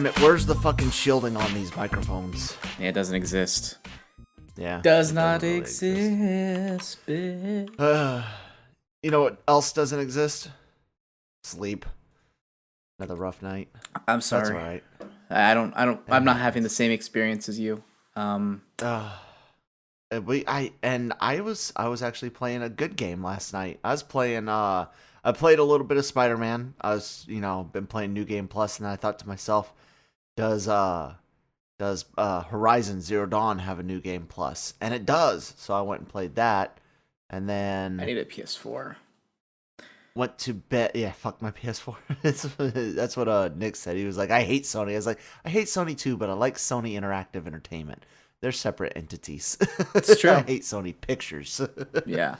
damn it, where's the fucking shielding on these microphones? Yeah, it doesn't exist. Yeah. Does not exist, bitch. You know what else doesn't exist? Sleep. Another rough night. I'm sorry. That's all right. I'm not having the same experience as you. I was actually playing a good game last night. I played a little bit of Spider-Man. I was, been playing New Game Plus, and I thought to myself, does Horizon Zero Dawn have a New Game Plus? And it does. So I went and played that, and then I need a PS4. Went to bed. Yeah, fuck my PS4. That's what Nick said. He was like, I hate Sony. I was like, I hate Sony too, but I like Sony Interactive Entertainment. They're separate entities. It's true. I hate Sony Pictures. Yeah.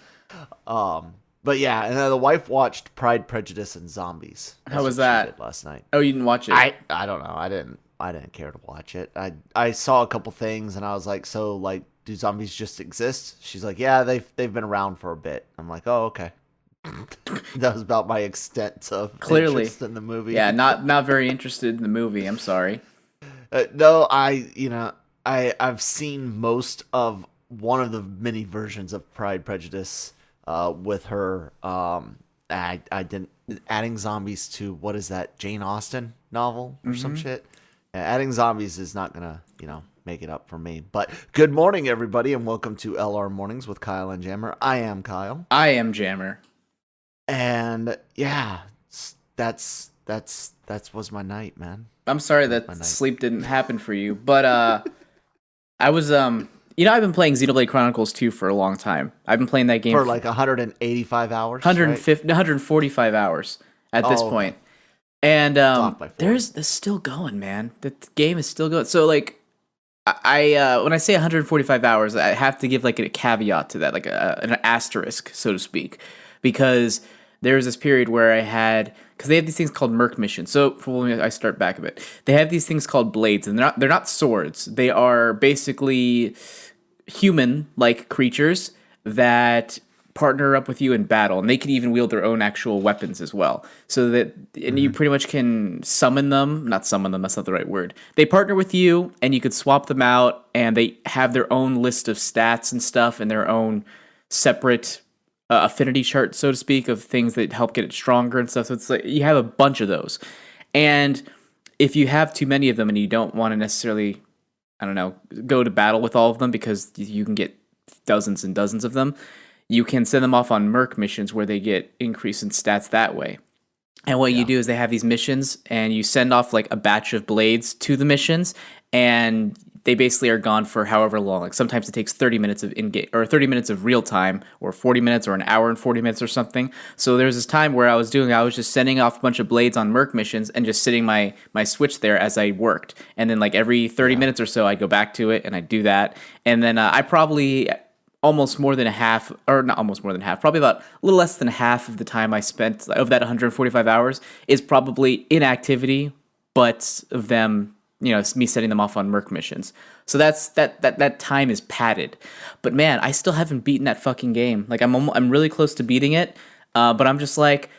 But yeah, and then the wife watched Pride, Prejudice, and Zombies. How was that? She did last night. Oh, you didn't watch it? I don't know. I didn't care to watch it. I saw a couple things and I was like, so like, do zombies just exist? She's like, yeah, they've been around for a bit. I'm like, oh, okay. That was about my extent of interest in the movie. Yeah, not very interested in the movie. I'm sorry. No, I've seen most of one of the mini versions of Pride Prejudice with her. I didn't adding zombies to what is that Jane Austen novel or some shit. Yeah, adding zombies is not gonna make it up for me. But good morning, everybody, and welcome to LR Mornings with Kyle and Jammer. I am Kyle. I am Jammer. And yeah, that's was my night, man. I'm sorry that sleep didn't happen for you, but I was I've been playing Xenoblade Chronicles 2 for a long time. I've been playing that game for like 185 hours, 150, 145 hours at this point. And there's still going, man. The game is still going. So like I when I say 145 hours, I have to give like a caveat to that, like an asterisk, so to speak, because there was this period where I had, because they have these things called merc missions. So when I start back a bit, they have these things called blades, and they're not swords. They are basically human-like creatures that partner up with you in battle, and they can even wield their own actual weapons as well. So that, and you pretty much can summon them. Not summon them. That's not the right word. They partner with you, and you could swap them out, and they have their own list of stats and stuff, and their own separate affinity chart, so to speak, of things that help get it stronger and stuff. So it's like you have a bunch of those, and if you have too many of them and you don't want to necessarily, go to battle with all of them because you can get dozens and dozens of them, you can send them off on merc missions where they get increase in stats that way. And what you do is they have these missions, and you send off like a batch of blades to the missions, and they basically are gone for however long. Like sometimes it takes 30 minutes of in-game, or 30 minutes of real time, or 40 minutes, or an hour and 40 minutes or something. So there's this time where I was just sending off a bunch of blades on merc missions and just sitting my Switch there as I worked. And then like every 30 minutes or so, I go back to it and I do that. And then I probably almost more than half, or not almost more than half, probably about a little less than half of the time I spent of that 145 hours is probably inactivity, but of them, me setting them off on merc missions. So that time is padded. But man, I still haven't beaten that fucking game. Like I'm really close to beating it, but I'm just like,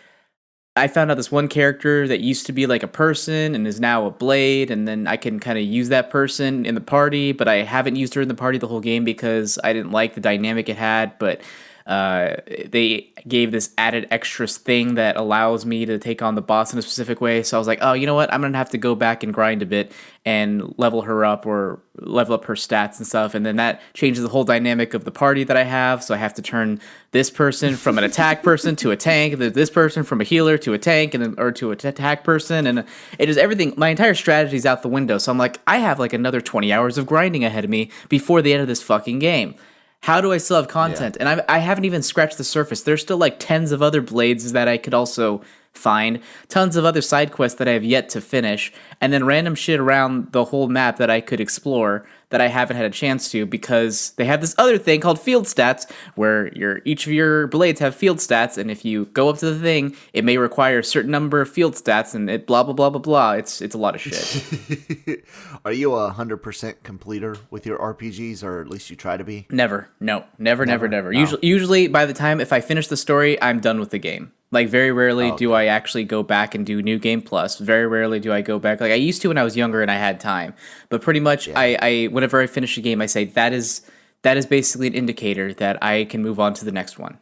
I found out this one character that used to be like a person and is now a blade, and then I can kind of use that person in the party, but I haven't used her in the party the whole game because I didn't like the dynamic it had, but they gave this added extras thing that allows me to take on the boss in a specific way. So I was like, oh, you know what? I'm going to have to go back and grind a bit and level her up or level up her stats and stuff. And then that changes the whole dynamic of the party that I have. So I have to turn this person from an attack person to a tank, and then this person from a healer to a tank, and then or to an attack person. And it is everything. My entire strategy is out the window. So I'm like, I have like another 20 hours of grinding ahead of me before the end of this fucking game. How do I still have content? Yeah. And I haven't even scratched the surface. There's still like tens of other blades that I could also find, tons of other side quests that I have yet to finish, and then random shit around the whole map that I could explore that I haven't had a chance to because they have this other thing called field stats where each of your blades have field stats, and if you go up to the thing, it may require a certain number of field stats, and it blah blah blah blah blah. It's a lot of shit. Are you 100% completer with your RPGs, or at least you try to be? Never. No. Never. No. Usually by the time if I finish the story, I'm done with the game. Like, very rarely do I actually go back and do New Game Plus. Very rarely do I go back. Like, I used to when I was younger and I had time. But pretty much, I whenever I finish a game, I say, that is basically an indicator that I can move on to the next one.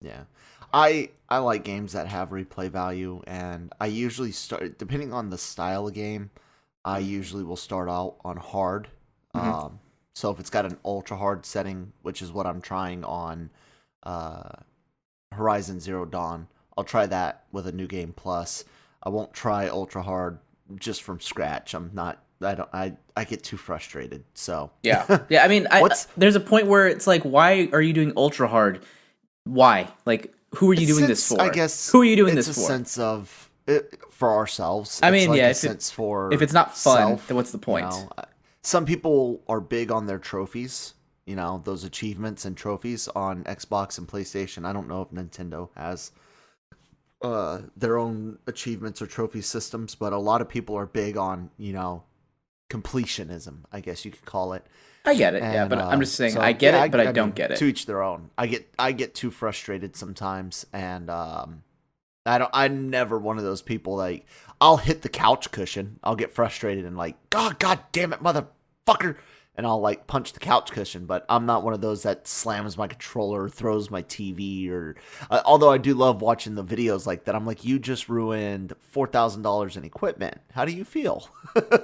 Yeah. I like games that have replay value, and I usually start, depending on the style of game, I usually will start out on hard. Mm-hmm. So if it's got an ultra hard setting, which is what I'm trying on Horizon Zero Dawn, I'll try that with a New Game Plus. I won't try ultra hard just from scratch. I get too frustrated. So yeah. I mean, there's a point where it's like, why are you doing ultra hard? Why? Like, who are you doing this for? I guess who are you doing this for? It's a sense of it for ourselves. I mean, like yeah. If it's not fun, then what's the point? You know, some people are big on their trophies. You know, those achievements and trophies on Xbox and PlayStation. I don't know if Nintendo has their own achievements or trophy systems, but a lot of people are big on, you know, completionism, I guess you could call it. I get it, yeah, but I'm just saying, so, I get it, but I don't get it. To each their own. I get too frustrated sometimes, and I'm never one of those people, like, I'll hit the couch cushion, I'll get frustrated and like, God damn it, motherfucker, and I'll like punch the couch cushion, but I'm not one of those that slams my controller or throws my TV, or although I do love watching the videos like that. I'm like, you just ruined $4,000 in equipment. How do you feel?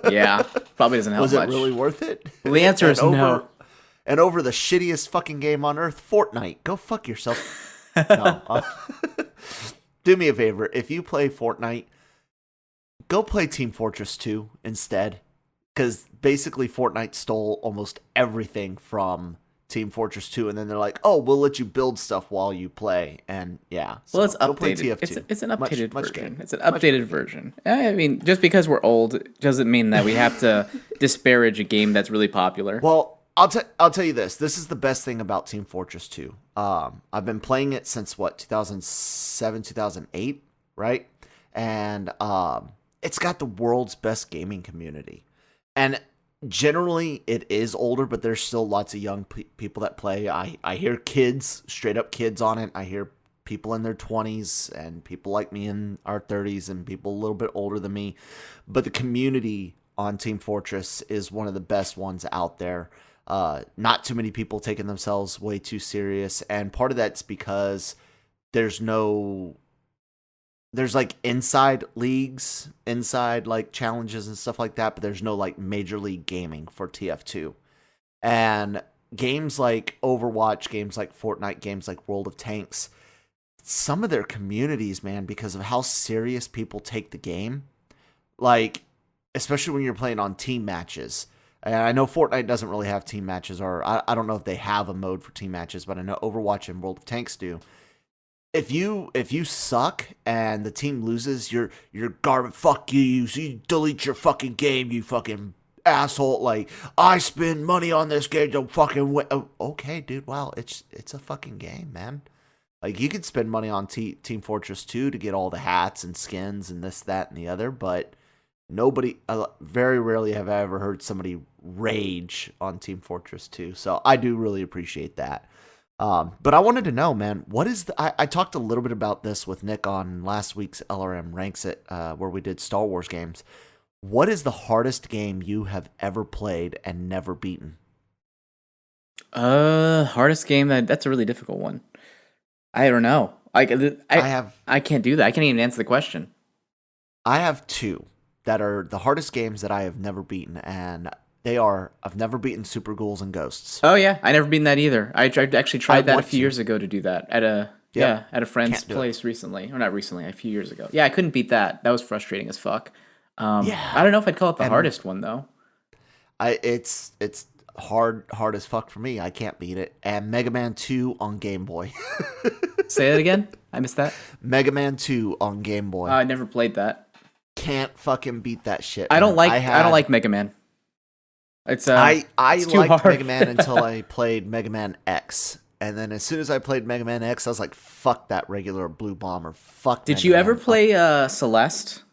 Yeah, probably doesn't help much. Was it really worth it? Well, the answer is no. And over the shittiest fucking game on earth, Fortnite. Go fuck yourself. No. Do me a favor. If you play Fortnite, go play Team Fortress 2 instead. Because basically Fortnite stole almost everything from Team Fortress 2, and then they're like, "Oh, we'll let you build stuff while you play." And yeah, well, it's updated. It's an updated version. It's an updated version. I mean, just because we're old doesn't mean that we have to disparage a game that's really popular. Well, I'll tell you this. This is the best thing about Team Fortress 2. I've been playing it since 2007, 2008, right? And it's got the world's best gaming community. And generally, it is older, but there's still lots of young people that play. I hear kids, straight up kids on it. I hear people in their 20s and people like me in our 30s and people a little bit older than me. But the community on Team Fortress is one of the best ones out there. Not too many people taking themselves way too serious. And part of that's because there's like inside leagues, inside like challenges and stuff like that, but there's no like major league gaming for TF2. And games like Overwatch, games like Fortnite, games like World of Tanks, some of their communities, man, because of how serious people take the game, like, especially when you're playing on team matches. And I know Fortnite doesn't really have team matches, or I don't know if they have a mode for team matches, but I know Overwatch and World of Tanks do. If you suck and the team loses, you're garbage. Fuck you. So you delete your fucking game, you fucking asshole. Like, I spend money on this game to fucking win. Oh, okay, dude. Wow, it's a fucking game, man. Like, you could spend money on Team Fortress 2 to get all the hats and skins and this, that, and the other, but very rarely have I ever heard somebody rage on Team Fortress 2. So I do really appreciate that. But I wanted to know, man, what is I talked a little bit about this with Nick on last week's LRM Ranks It, where we did Star Wars games. What is the hardest game you have ever played and never beaten? Hardest game, that's a really difficult one. I don't know. I can't do that. I can't even answer the question. I have two that are the hardest games that I have never beaten, and they are, I've never beaten Super Ghouls and Ghosts. Oh yeah, I never beaten that either. I actually tried that a few years ago to do that at a friend's place recently, or not recently, a few years ago. Yeah, I couldn't beat that. That was frustrating as fuck. I don't know if I'd call it the hardest one though. It's hard as fuck for me. I can't beat it. And Mega Man 2 on Game Boy. Say that again. I missed that. Mega Man 2 on Game Boy. I never played that. Can't fucking beat that shit. I don't like Mega Man. I it's too liked hard. Mega Man until I played Mega Man X. And then as soon as I played Mega Man X, I was like, fuck that regular Blue Bomber. Fuck Did Mega you ever Man. Fuck. play Celeste?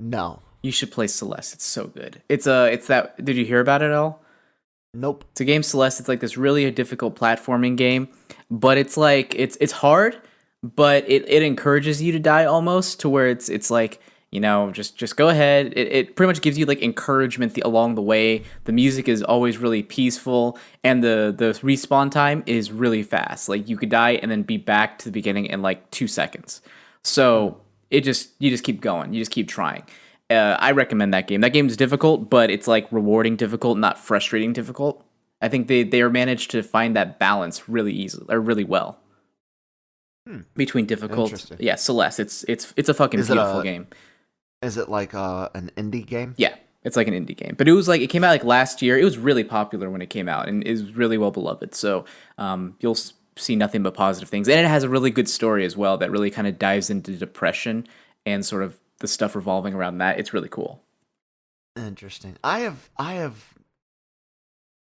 No. You should play Celeste. It's so good. It's that. Did you hear about it at all? Nope. It's a game Celeste. It's like this really difficult platforming game, but it's like it's hard, but it encourages you to die almost to where it's like just go ahead. It pretty much gives you like encouragement along the way. The music is always really peaceful, and the respawn time is really fast. Like you could die and then be back to the beginning in like 2 seconds. So you just keep going. You just keep trying. I recommend that game. That game is difficult, but it's like rewarding difficult, not frustrating difficult. I think they are managed to find that balance really easily or really well between difficult. Interesting. Yeah, Celeste. It's a fucking beautiful game. Is it like an indie game? Yeah, it's like an indie game, but it came out like last year. It was really popular when it came out and is really well beloved. So you'll see nothing but positive things, and it has a really good story as well that really kind of dives into depression and sort of the stuff revolving around that. It's really cool. Interesting.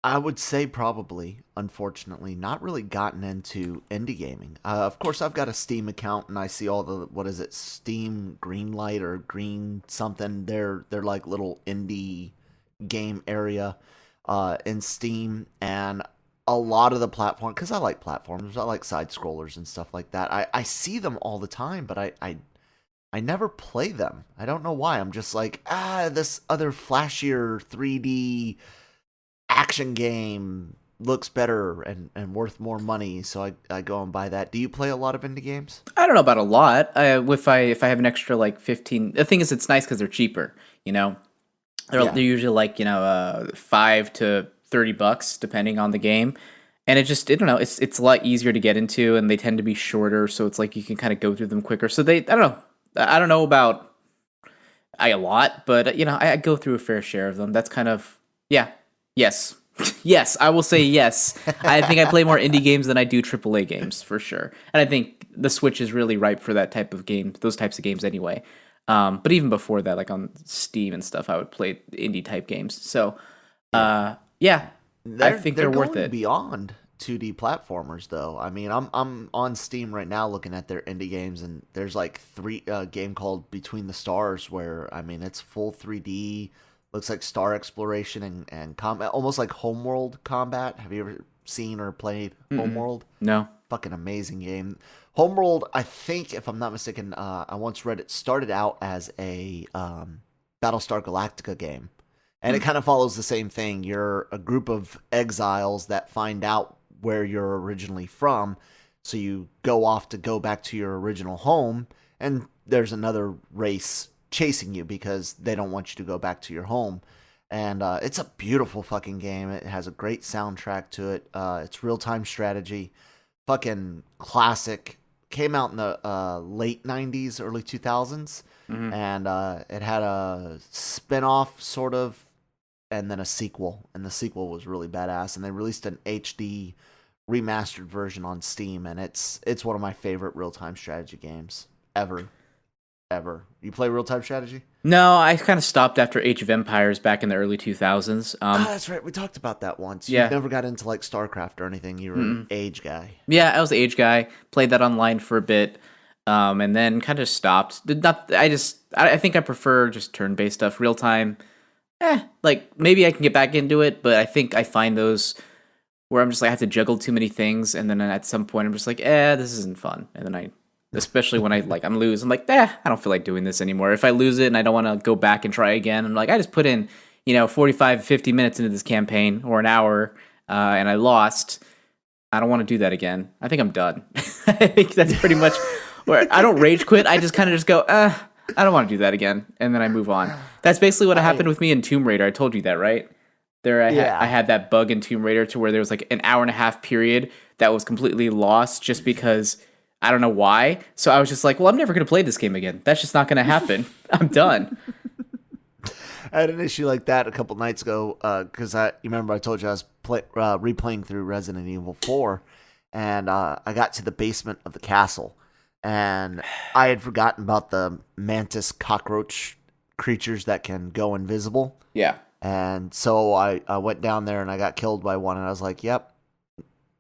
I would say probably, unfortunately, not really gotten into indie gaming. Of course, I've got a Steam account, and I see all the what is it, Steam Greenlight or Green something. They're like little indie game area in Steam, and a lot of the platform because I like platforms, I like side scrollers and stuff like that. I see them all the time, but I never play them. I don't know why. I'm just like this other flashier 3D action game looks better and worth more money, so I go and buy that. Do you play a lot of indie games? I don't know about a lot. If I have an extra like 15, the thing is it's nice because they're cheaper. They're usually like 5 to $30 depending on the game, and I don't know. It's a lot easier to get into, and they tend to be shorter, so it's like you can kind of go through them quicker. So I don't know. I don't know about a lot, but I go through a fair share of them. That's kind of yes. Yes, I will say yes. I think I play more indie games than I do AAA games for sure. And I think the Switch is really ripe for that type of game, those types of games anyway. But even before that, like on Steam and stuff, I would play indie type games. So, I think they're worth it. Beyond 2D platformers, though. I mean, I'm on Steam right now looking at their indie games, and there's like a game called Between the Stars, where I mean it's full 3D. Looks like star exploration and combat, almost like Homeworld combat. Have you ever seen or played Homeworld? No. Fucking amazing game. Homeworld, I think, if I'm not mistaken, I once read it started out as a Battlestar Galactica game. And it kind of follows the same thing. You're a group of exiles that find out where you're originally from. So you go back to your original home, and there's another race chasing you because they don't want you to go back to your home. And it's a beautiful fucking game. It has a great soundtrack to it. It's real-time strategy. Fucking classic. Came out in the late 90s, early 2000s. Mm-hmm. And it had a spin-off, sort of, and then a sequel. And the sequel was really badass. And they released an HD remastered version on Steam. And it's one of my favorite real-time strategy games ever. You play real-time strategy? No, I kind of stopped after Age of Empires back in the early 2000s. That's right. We talked about that once. You never got into like StarCraft or anything. You were an Age guy. Yeah, I was the Age guy. Played that online for a bit, and then kind of stopped. I think I prefer just turn-based stuff. Real-time, like maybe I can get back into it, but I think I find those where I'm just like I have to juggle too many things, and then at some point I'm just like, this isn't fun, and then especially when I'm lose, I'm like, I don't feel like doing this anymore. If I lose it and I don't want to go back and try again, I'm like, I just put in, 45, 50 minutes into this campaign or an hour, and I lost. I don't want to do that again. I think I'm done. I think that's pretty much where I don't rage quit. I just kind of just go, I don't want to do that again. And then I move on. That's basically what happened with me in Tomb Raider. I told you that, right? I had that bug in Tomb Raider to where there was like an hour and a half period that was completely lost just because I don't know why. So I was just like, well, I'm never going to play this game again. That's just not going to happen. I'm done. I had an issue like that a couple nights ago because you remember I told you I was replaying through Resident Evil 4, and I got to the basement of the castle, and I had forgotten about the mantis cockroach creatures that can go invisible. Yeah. And so I went down there and I got killed by one, and I was like, "Yep,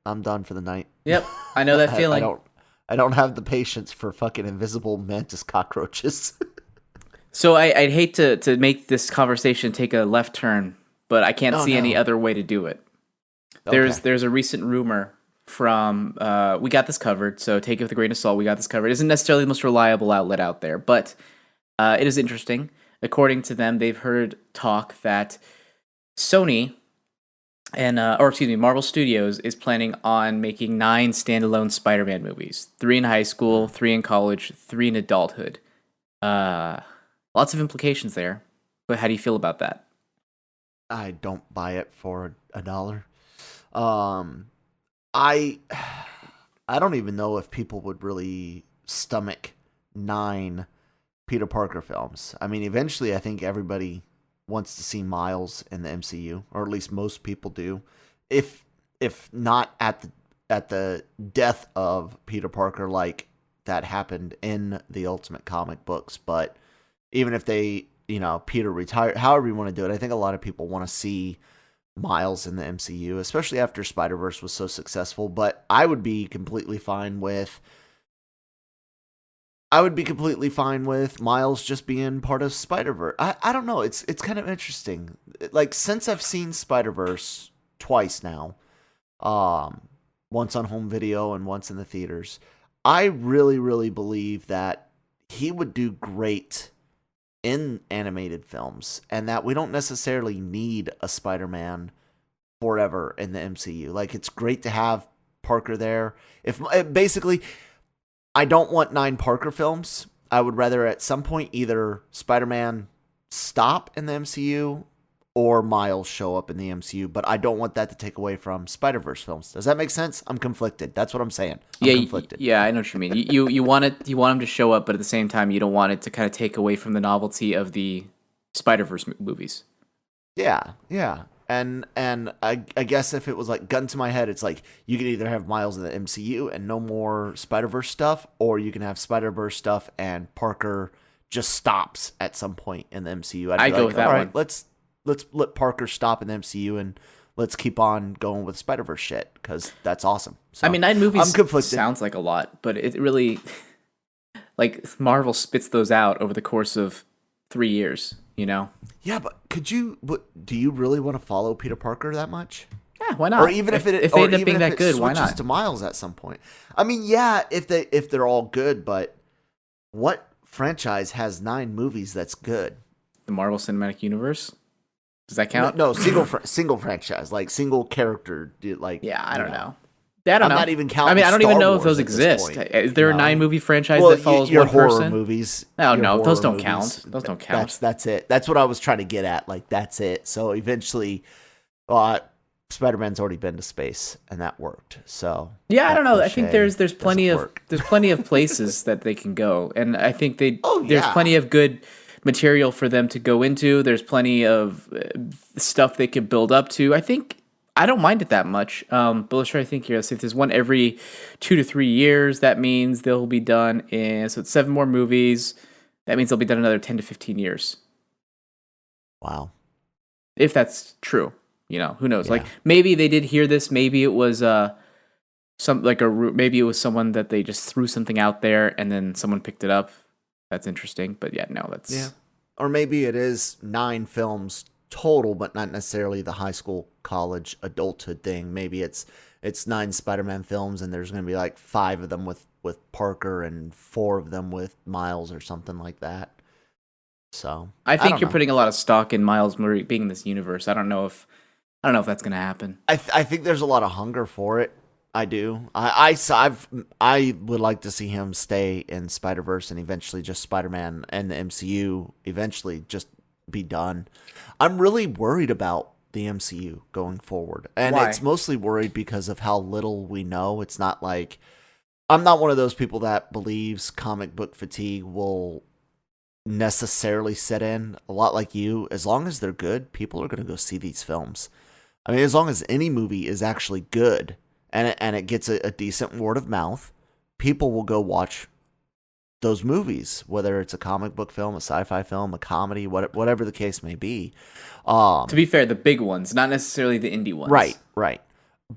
I'm done for the night." Yep, I know that I feeling. don't have the patience for fucking invisible mantis cockroaches. So I'd hate to make this conversation take a left turn, but I can't Oh see any no. other way to do it. Okay. There's a recent rumor from we got this covered, so take it with a grain of salt. We got this covered. It isn't necessarily the most reliable outlet out there, but it is interesting. According to them, they've heard talk that Sony or excuse me, Marvel Studios is planning on making 9 standalone Spider-Man movies: 3 in high school, 3 in college, 3 in adulthood. Uh, Lots of implications there. But how do you feel about that? I don't buy it for $1. Um, I I don't even know if people would really stomach 9 Peter Parker films. I mean, eventually, I think everybody wants to see Miles in the MCU, or at least most people do. If not at the death of Peter Parker, like that happened in the Ultimate comic books, but even if they, Peter retired, however you want to do it, I think a lot of people want to see Miles in the MCU, especially after Spider-Verse was so successful. But I would be completely fine with Miles just being part of Spider-Verse. I don't know. It's kind of interesting. Like, since I've seen Spider-Verse twice now, once on home video and once in the theaters, I really, really believe that he would do great in animated films, and that we don't necessarily need a Spider-Man forever in the MCU. Like, it's great to have Parker there. If basically, I don't want 9 Parker films. I would rather at some point either Spider-Man stop in the MCU or Miles show up in the MCU, but I don't want that to take away from Spider-Verse films. Does that make sense? I'm conflicted. That's what I'm saying. I'm conflicted. Yeah, I know what you mean. You want him to show up, but at the same time, you don't want it to kind of take away from the novelty of the Spider-Verse movies. Yeah, yeah. And I guess if it was like gun to my head, it's like you can either have Miles in the MCU and no more Spider-Verse stuff, or you can have Spider-Verse stuff and Parker just stops at some point in the MCU. I go with that one. Let's let Parker stop in the MCU and let's keep on going with Spider-Verse shit, because that's awesome. So, I mean, 9 movies I'm conflicted. Sounds like a lot, but it really, like, Marvel spits those out over the course of 3 years, you know? Yeah, but do you really want to follow Peter Parker that much? Yeah, why not? Or even if they end up being that good, why switches not? to Miles at some point. I mean, yeah, if they're all good, but what franchise has 9 movies that's good? The Marvel Cinematic Universe? Does that count? No, single franchise, like single character, like. Yeah, I don't know. I'm not even counting. I mean, I don't even know if Wars those exist. Is there a No. 9 movie franchise Well, that follows your one horror person? movies. No, your no, horror those don't movies, count. Those don't count. That's it. That's what I was trying to get at. Like, that's it. So eventually, Spider-Man's already been to space, and that worked. So Yeah, I don't know. I think there's plenty of work. there's plenty of places that they can go, and I think there's yeah. plenty of good material for them to go into. There's plenty of stuff they could build up to. I think I don't mind it that much. But let's try to think here. Let's see, if there's one every 2 to 3 years, that means they'll be done in, so it's 7 more movies. That means they'll be done another 10 to 15 years. Wow. If that's true, who knows? Yeah. Like, maybe they did hear this. Maybe it was maybe it was someone that they just threw something out there and then someone picked it up. That's interesting. But yeah, no, that's Yeah. Or maybe it is 9 films total, but not necessarily the high school, college, adulthood thing. Maybe it's 9 Spider-Man films, and there's going to be like 5 of them with Parker and 4 of them with Miles or something like that. So I think you're putting a lot of stock in Miles Murray being in this universe. I don't know if that's going to happen. I think there's a lot of hunger for it. I do. I would like to see him stay in Spider-Verse and eventually just Spider-Man and the MCU eventually just be done. I'm really worried about the MCU going forward. And Why? It's mostly worried because of how little we know. It's not like I'm not one of those people that believes comic book fatigue will necessarily set in. A lot like you, as long as they're good, people are going to go see these films. I mean, as long as any movie is actually good and it gets a decent word of mouth, people will go watch those movies, whether it's a comic book film, a sci-fi film, a comedy, whatever the case may be. To be fair, the big ones, not necessarily the indie ones. Right, right.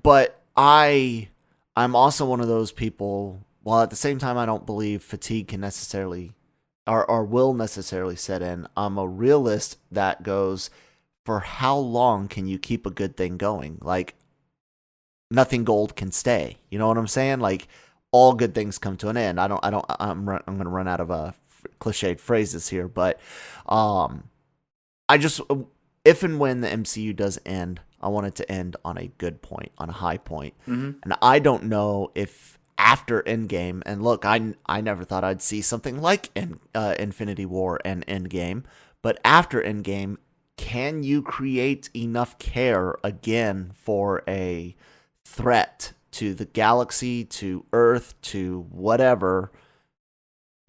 But I'm also one of those people, while at the same time I don't believe fatigue can necessarily or will necessarily set in. I'm a realist that goes, for how long can you keep a good thing going? Like, nothing gold can stay. You know what I'm saying? Like, all good things come to an end. I'm going to run out of cliched phrases here, but I just, if and when the MCU does end, I want it to end on a good point, on a high point. Mm-hmm. And I don't know if after Endgame, and look, I never thought I'd see something like Infinity War and Endgame, but after Endgame, can you create enough care again for a threat to the galaxy, to Earth, to whatever,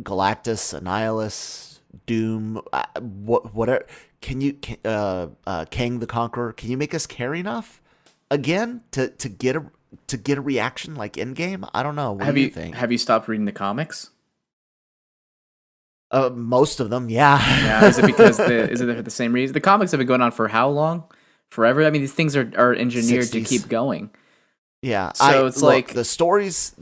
Galactus, Annihilus, Doom, whatever? Can you, Kang the Conqueror? Can you make us care enough again to get a reaction like Endgame? I don't know. What do you think? Have you stopped reading the comics? Most of them, yeah. Yeah. Is it because is it for the same reason? The comics have been going on for how long? Forever. I mean, these things are engineered 60s. to keep going. Yeah. So it's like the stories.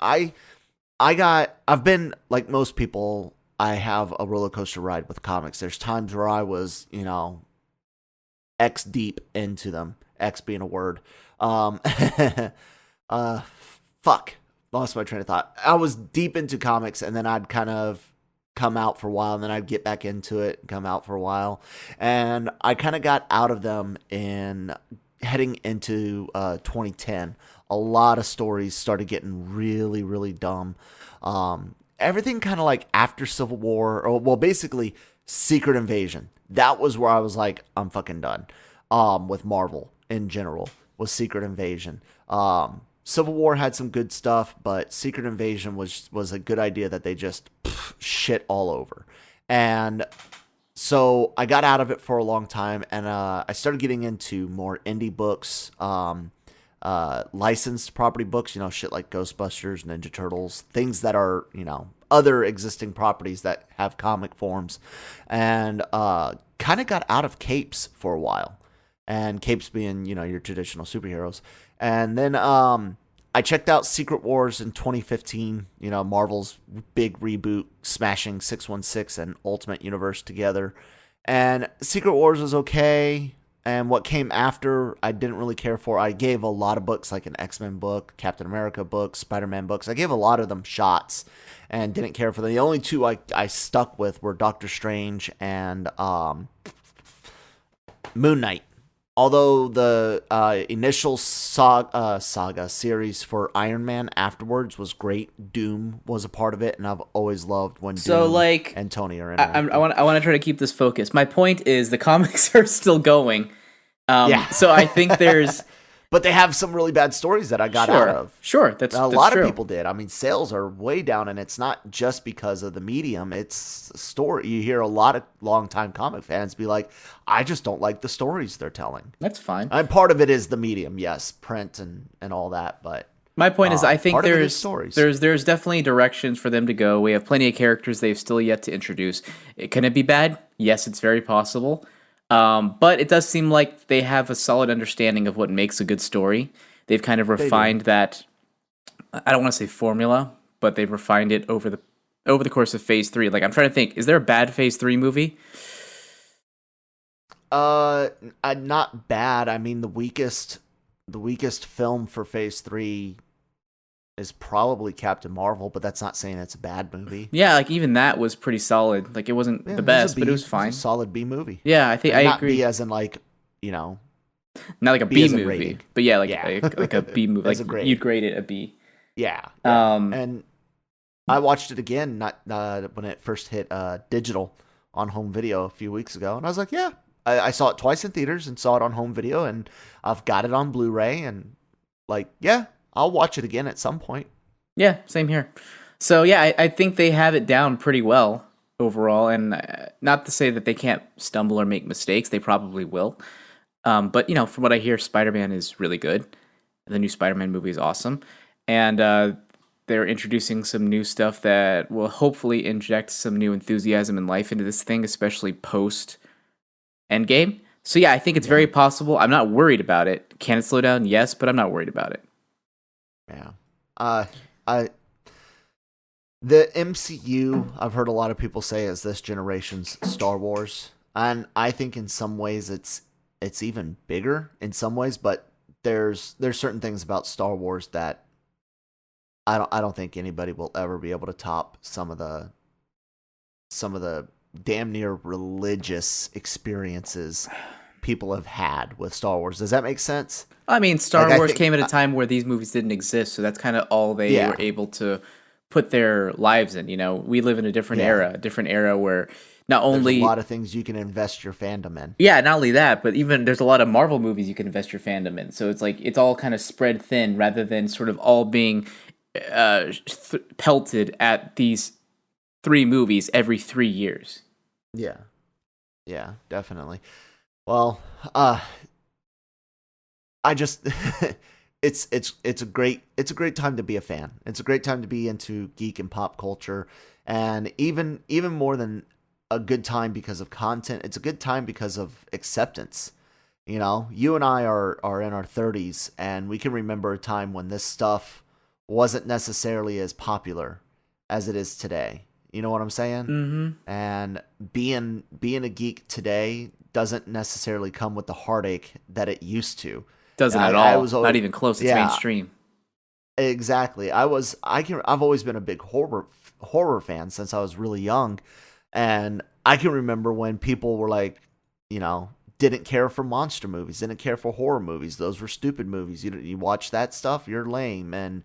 I've been like most people. I have a roller coaster ride with comics. There's times where I was, X deep into them. X being a word. Fuck. Lost my train of thought. I was deep into comics, and then I'd kind of come out for a while, and then I'd get back into it and come out for a while. And I kind of got out of them in heading into 2010. A lot of stories started getting really, really dumb. Everything kind of like after Civil War, or well, basically Secret Invasion. That was where I was like, I'm fucking done. With Marvel in general, was Secret Invasion. Civil War had some good stuff, but Secret Invasion was a good idea that they just shit all over. And so I got out of it for a long time, and I started getting into more indie books, licensed property books, shit like Ghostbusters, Ninja Turtles, things that are, other existing properties that have comic forms, and kind of got out of capes for a while. And capes being, your traditional superheroes. And then I checked out Secret Wars in 2015, Marvel's big reboot, smashing 616 and Ultimate Universe together. And Secret Wars was okay. And what came after, I didn't really care for. I gave a lot of books, like an X-Men book, Captain America book, Spider-Man books. I gave a lot of them shots and didn't care for them. The only two I stuck with were Doctor Strange and Moon Knight. Although the initial saga series for Iron Man afterwards was great, Doom was a part of it, and I've always loved when Doom and Tony are in it. I want to try to keep this focused. My point is the comics are still going. Yeah. So I think there's... But they have some really bad stories that I got out of. Sure, that's a lot true. of people did. I mean, sales are way down, and it's not just because of the medium. It's the story. You hear a lot of longtime comic fans be like, I just don't like the stories they're telling. That's fine. And part of it is the medium, yes, print and all that. But my point is, I think there's definitely directions for them to go. We have plenty of characters they've still yet to introduce. Can it be bad? Yes, it's very possible. But it does seem like they have a solid understanding of what makes a good story. They've kind of refined that. I don't want to say formula, but they've refined it over the course of Phase 3. Like, I'm trying to think, is there a bad Phase 3 movie? Not bad. I mean, the weakest film for Phase 3 is probably Captain Marvel, but that's not saying it's a bad movie. Yeah, like even that was pretty solid. Like it wasn't the best, but it was fine. It was a solid B movie. Yeah, I think I agree. B as in like, not like a B movie, rating. But yeah, like a B movie. Like grade. You'd grade it a B. Yeah. And I watched it again, not when it first hit digital on home video a few weeks ago, and I was like, yeah, I saw it twice in theaters and saw it on home video, and I've got it on Blu-ray, and like, yeah, I'll watch it again at some point. Yeah, same here. So yeah, I think they have it down pretty well overall, and not to say that they can't stumble or make mistakes. They probably will. But from what I hear, Spider-Man is really good. The new Spider-Man movie is awesome, and they're introducing some new stuff that will hopefully inject some new enthusiasm and life into this thing, especially post Endgame. So yeah, I think it's very possible. I'm not worried about it. Can it slow down? Yes, but I'm not worried about it. Yeah. The MCU, I've heard a lot of people say, is this generation's Star Wars, and I think in some ways it's even bigger in some ways, but there's certain things about Star Wars that I don't think anybody will ever be able to top some of the damn near religious experiences people have had with Star Wars. Does that make sense? I mean, Star Wars came at a time where these movies didn't exist, so that's kind of all they were able to put their lives in. You know, we live in a different era where not only there's a lot of things you can invest your fandom in. Yeah, not only that, but even there's a lot of Marvel movies you can invest your fandom in. So it's like it's all kind of spread thin rather than sort of all being pelted at these 3 movies every 3 years. Yeah. Yeah, definitely. Well, I just it's a great time to be a fan. It's a great time to be into geek and pop culture, and even more than a good time because of content, it's a good time because of acceptance. You know, you and I are in our 30s, and we can remember a time when this stuff wasn't necessarily as popular as it is today. You know what I'm saying? Mm-hmm. And being a geek today doesn't necessarily come with the heartache that it used to. Doesn't at all. Not even close. It's mainstream. Exactly. I've always been a big horror fan since I was really young, and I can remember when people were like, you know, didn't care for monster movies, didn't care for horror movies. Those were stupid movies. You watch that stuff, you're lame. And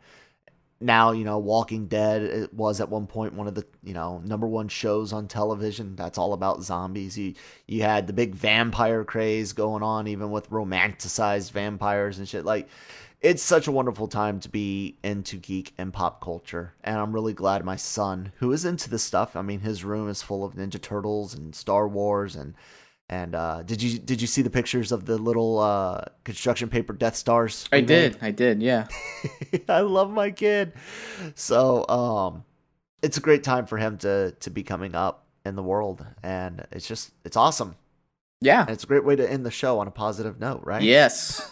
now, you know, Walking Dead, it was at one point one of the, you know, #1 shows on television that's all about zombies. You had the big vampire craze going on, even with romanticized vampires and shit. Like, it's such a wonderful time to be into geek and pop culture, and I'm really glad my son, who is into this stuff, I mean, his room is full of Ninja Turtles and Star Wars, and did you see the pictures of the little construction paper Death Stars? I did, yeah. I love my kid. So it's a great time for him to be coming up in the world, and it's awesome. Yeah. And it's a great way to end the show on a positive note, right? Yes.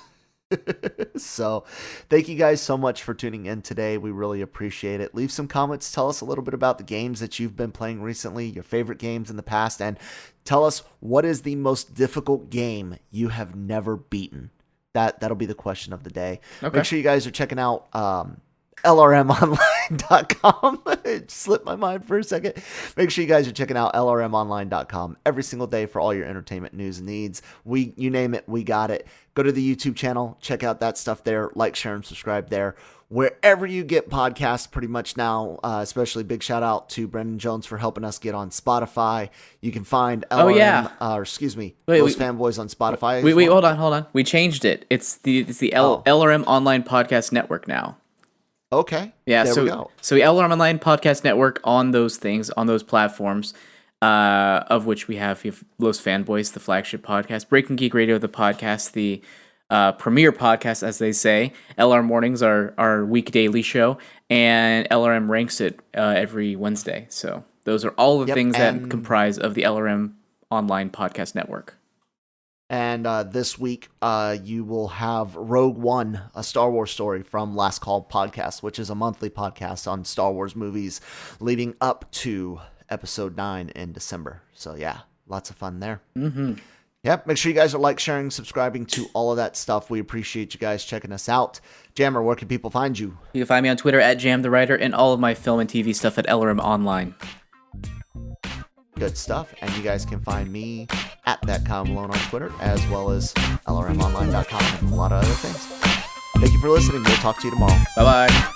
So thank you guys so much for tuning in today. We really appreciate it. Leave some comments. Tell us a little bit about the games that you've been playing recently, your favorite games in the past, and tell us what is the most difficult game you have never beaten. That'll be the question of the day. Okay. Make sure you guys are checking out LRMonline.com. It slipped my mind for a second. Make sure you guys are checking out LRMonline.com every single day for all your entertainment news and needs. You name it, we got it. Go to the YouTube channel, check out that stuff there, like, share, and subscribe there. Wherever you get podcasts pretty much now, especially big shout out to Brendan Jones for helping us get on Spotify. You can find LRM, Most Fanboys on Spotify. Wait, hold on. We changed it. It's the LRM Online Podcast Network now. Okay. Yeah, there we go. So the LRM Online Podcast Network on those things, on those platforms, of which we have Los Fanboys, the flagship podcast, Breaking Geek Radio, the podcast, the premier podcast, as they say, LR Mornings, our week daily show, and LRM Ranks It every Wednesday. So those are all the things that comprise of the LRM Online Podcast Network. And this week, you will have Rogue One, a Star Wars story from Last Call Podcast, which is a monthly podcast on Star Wars movies leading up to Episode 9 in December. So yeah, lots of fun there. Mm-hmm. Yep, make sure you guys are sharing, subscribing to all of that stuff. We appreciate you guys checking us out. Jammer, where can people find you? You can find me on Twitter at JamTheWriter, and all of my film and TV stuff at LRM Online. Good stuff. And you guys can find me at ThatKyleMalone on Twitter, as well as LRMonline.com and a lot of other things. Thank you for listening. We'll talk to you tomorrow. Bye-bye.